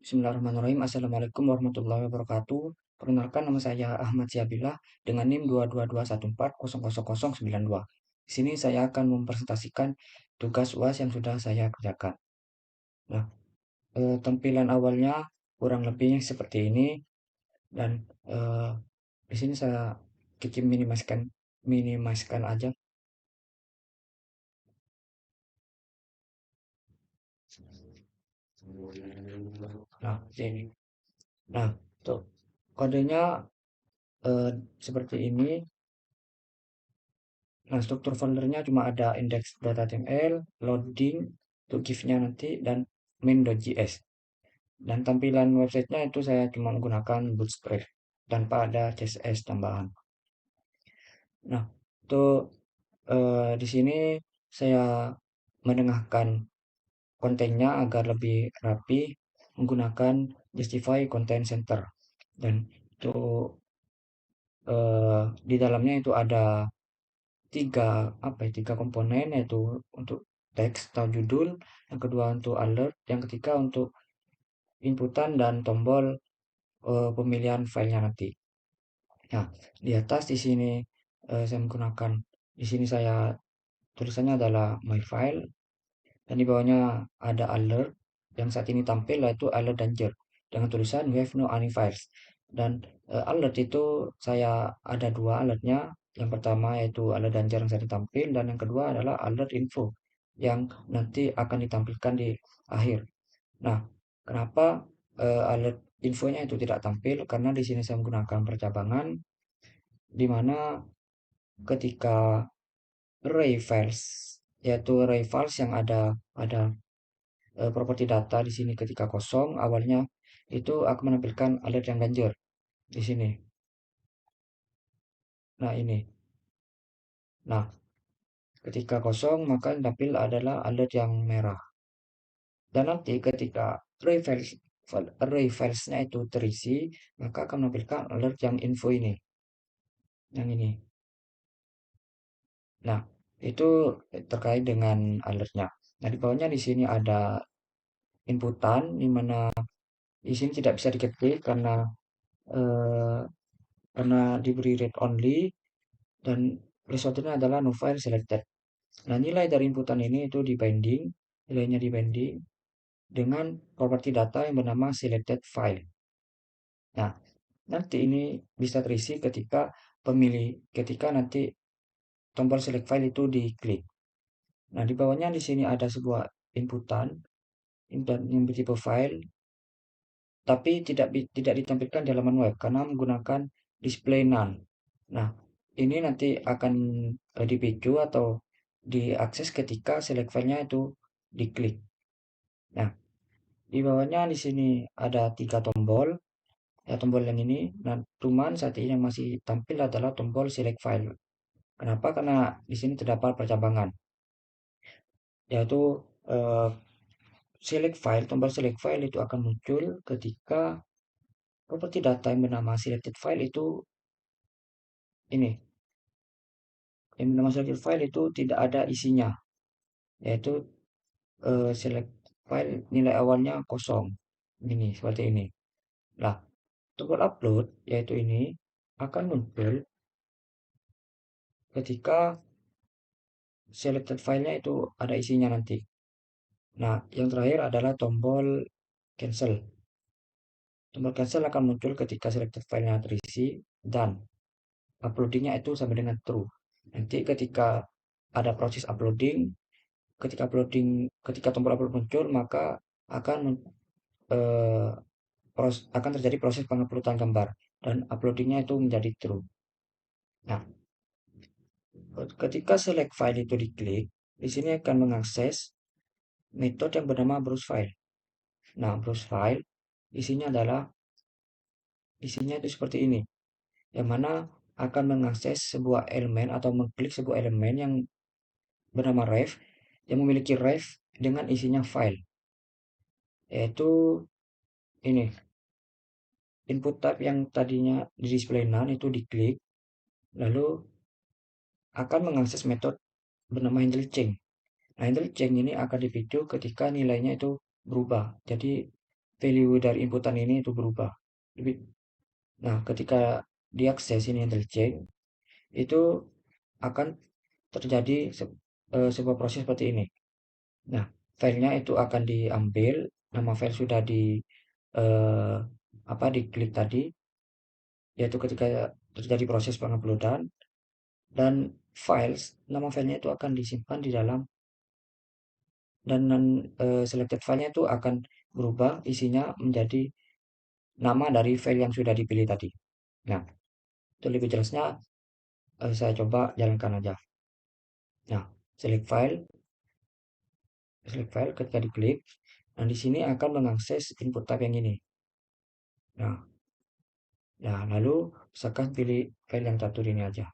Bismillahirrahmanirrahim. Assalamualaikum warahmatullahi wabarakatuh. Perkenalkan, nama saya Ahmad Siabillah dengan NIM 22214000092. Di sini saya akan mempresentasikan tugas UAS yang sudah saya kerjakan. Nah, tampilan awalnya kurang lebih seperti ini dan di sini saya minimizekan aja. Nah, sini. Nah, tuh kodenya eh, seperti ini. Nah, struktur foldernya cuma ada index.html, loading, untuk give-nya nanti, dan main.js. Dan tampilan websitenya itu saya cuma menggunakan Bootstrap tanpa ada CSS tambahan. Nah, itu di sini saya menengahkan kontennya agar lebih rapi menggunakan Justify Content Center. Dan itu di dalamnya itu ada tiga komponen, yaitu untuk teks atau judul, yang kedua untuk alert, yang ketiga untuk inputan dan tombol pemilihan filenya nanti. Nah, di atas di sini saya menggunakan, di sini saya tulisannya adalah my file, dan di bawahnya ada alert yang saat ini tampil, yaitu alert danger dengan tulisan we have no any files. Dan alert itu saya ada dua alertnya. Yang pertama yaitu alert danger yang saat ini tampil, dan yang kedua adalah alert info yang nanti akan ditampilkan di akhir. Nah, kenapa alert infonya itu tidak tampil? Karena di sini saya menggunakan percabangan, di mana ketika array files, yaitu array files yang ada properti data di sini ketika kosong awalnya, itu akan menampilkan alert yang ganjil di sini. Nah, ini. Nah, ketika kosong maka yang tampil adalah alert yang merah. Dan nanti ketika array filesnya itu terisi, maka akan menampilkan alert yang info ini, yang ini. Nah, itu terkait dengan alertnya. Nah, di bawahnya di sini ada inputan, di mana di sini tidak bisa diketik eh, karena diberi read only, dan resultnya adalah no file selected. Nah, nilai dari inputan ini itu nilainya dibanding dengan properti data yang bernama selected file. Nah, nanti ini bisa terisi ketika nanti tombol select file itu diklik. Nah, di bawahnya di sini ada sebuah inputan yang bertipe file, tapi tidak ditampilkan di halaman web karena menggunakan display none. Nah, ini nanti akan dipicu atau diakses ketika select file-nya itu diklik. Nah, di bawahnya di sini ada tiga tombol, ya tombol yang ini. Nah, cuman saat ini yang masih tampil adalah tombol select file. Kenapa? Karena di sini terdapat percabangan, yaitu eh, tombol select file itu akan muncul ketika properti data yang bernama selected file itu ini, yang bernama selected file itu tidak ada isinya, yaitu select file nilai awalnya kosong. Ini seperti ini. Nah, tombol upload yaitu ini akan muncul ketika selected filenya itu ada isinya nanti. Nah, yang terakhir adalah tombol cancel. Tombol cancel akan muncul ketika selected filenya terisi dan uploadingnya itu sama dengan true. Nanti ketika ada proses uploading, ketika tombol upload muncul, maka akan eh, akan terjadi proses penguploadan gambar dan uploadingnya itu menjadi true. Nah, ketika select file itu diklik, di sini akan mengakses metode yang bernama browse file. Nah, browse file isinya itu seperti ini, yang mana akan mengakses sebuah elemen atau mengklik sebuah elemen yang bernama ref, yang memiliki ref dengan isinya file, yaitu ini input tab yang tadinya di display none itu diklik, lalu akan mengakses metode bernama handle change. Nah, handle change ini akan dipicu ketika nilainya itu berubah. Jadi value dari inputan ini itu berubah. Nah, ketika diakses ini interchange, itu akan terjadi sebuah proses seperti ini. Nah, filenya itu akan diambil, nama file sudah eh, diklik tadi, yaitu ketika terjadi proses penguploadan, dan nama filenya itu akan disimpan di dalam, dan selected filenya itu akan berubah isinya menjadi nama dari file yang sudah dipilih tadi. Nah, itu lebih jelasnya saya coba jalankan aja. Nah, select file ketika diklik, nah di sini akan mengakses input tab yang ini. Nah, nah lalu misalkan pilih file yang catur ini aja.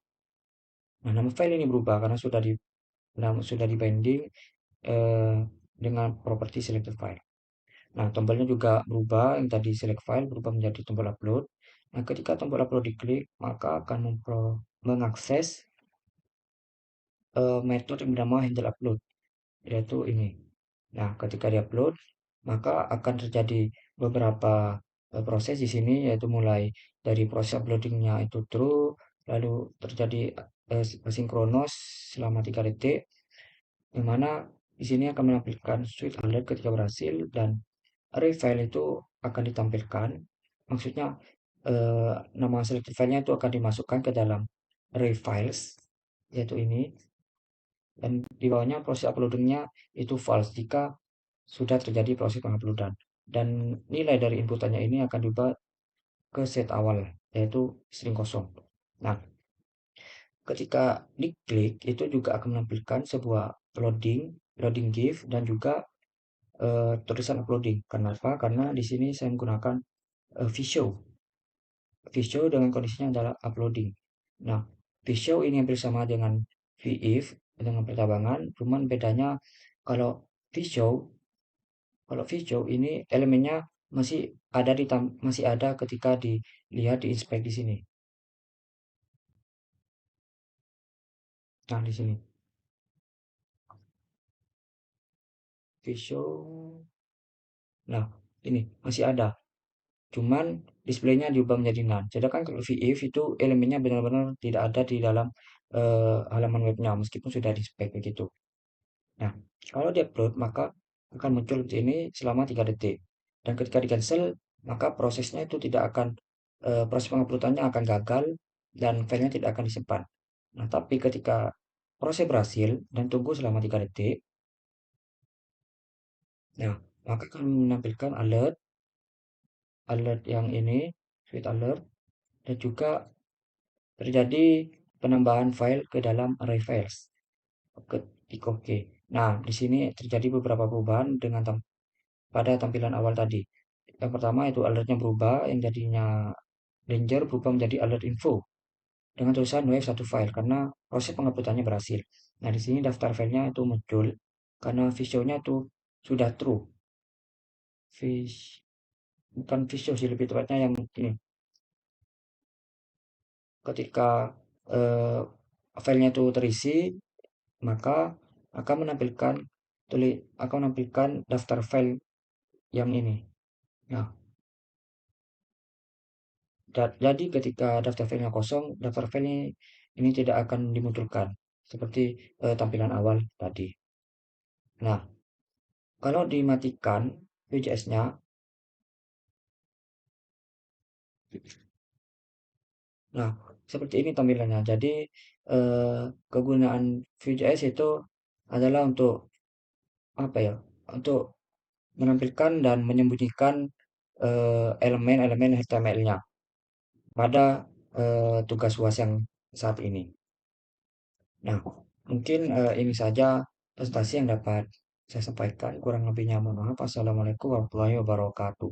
Nah, nama file ini berubah karena sudah dibinding eh, dengan properti selected file. Nah, tombolnya juga berubah, yang tadi select file berubah menjadi tombol upload. Nah, ketika tombol upload diklik, maka akan mengakses metode yang bernama handle upload, yaitu ini. Nah, ketika diupload, maka akan terjadi beberapa proses di sini, yaitu mulai dari proses uploadingnya itu true, lalu terjadi sinkronos selama 3 detik, yang mana di sini akan menampilkan switch alert ketika berhasil, dan array file itu akan ditampilkan. Maksudnya nama selected filenya itu akan dimasukkan ke dalam array files, yaitu ini, dan di bawahnya proses uploadingnya itu false jika sudah terjadi proses penguploadan, dan nilai dari inputannya ini akan diubah ke set awal, yaitu string kosong. Nah, ketika diklik itu juga akan menampilkan sebuah loading gif, dan juga tulisan uploading. Kenapa? Karena di sini saya menggunakan Visio. Visio dengan kondisinya adalah uploading. Nah, Visio ini hampir sama dengan VIF dengan percabangan, cuman bedanya kalau Visio Kalau Visio ini elemennya masih ada ketika dilihat di inspect di sini. Nah, di sini Visio. Nah, ini masih ada. Cuman displaynya diubah menjadi none. Sedangkan kalau VIF itu elemennya benar-benar tidak ada di dalam halaman webnya meskipun sudah di spek begitu. Nah, kalau di-upload maka akan muncul seperti ini selama 3 detik. Dan ketika di-cancel, maka prosesnya itu tidak akan proses penguploadannya akan gagal dan filenya tidak akan disimpan. Nah, tapi ketika proses berhasil dan tunggu selama 3 detik, nah, maka akan menampilkan alert, alert yang ini, sweet alert, dan juga terjadi penambahan file ke dalam array files. Ketik OK. Nah, di sini terjadi beberapa perubahan pada tampilan awal tadi. Yang pertama itu alertnya berubah, yang jadinya danger berubah menjadi alert info dengan tulisan wave satu file karena proses penguploadannya berhasil. Nah, di sini daftar filenya itu muncul karena visionya itu sudah true. Vis, bukan visio sih, lebih tepatnya yang ini. Ketika eh, filenya itu terisi, maka akan menampilkan daftar file yang ini. Nah, jadi ketika daftar filenya kosong, daftar file ini tidak akan dimunculkan seperti tampilan awal tadi. Nah, kalau dimatikan VJS-nya, nah seperti ini tampilannya. Jadi kegunaan VJS itu adalah untuk apa ya? Untuk menampilkan dan menyembunyikan elemen-elemen HTML-nya pada tugas UAS yang saat ini. Nah, mungkin ini saja presentasi yang dapat saya sampaikan. Kurang lebihnya mohon maaf. Assalamualaikum warahmatullahi wabarakatuh.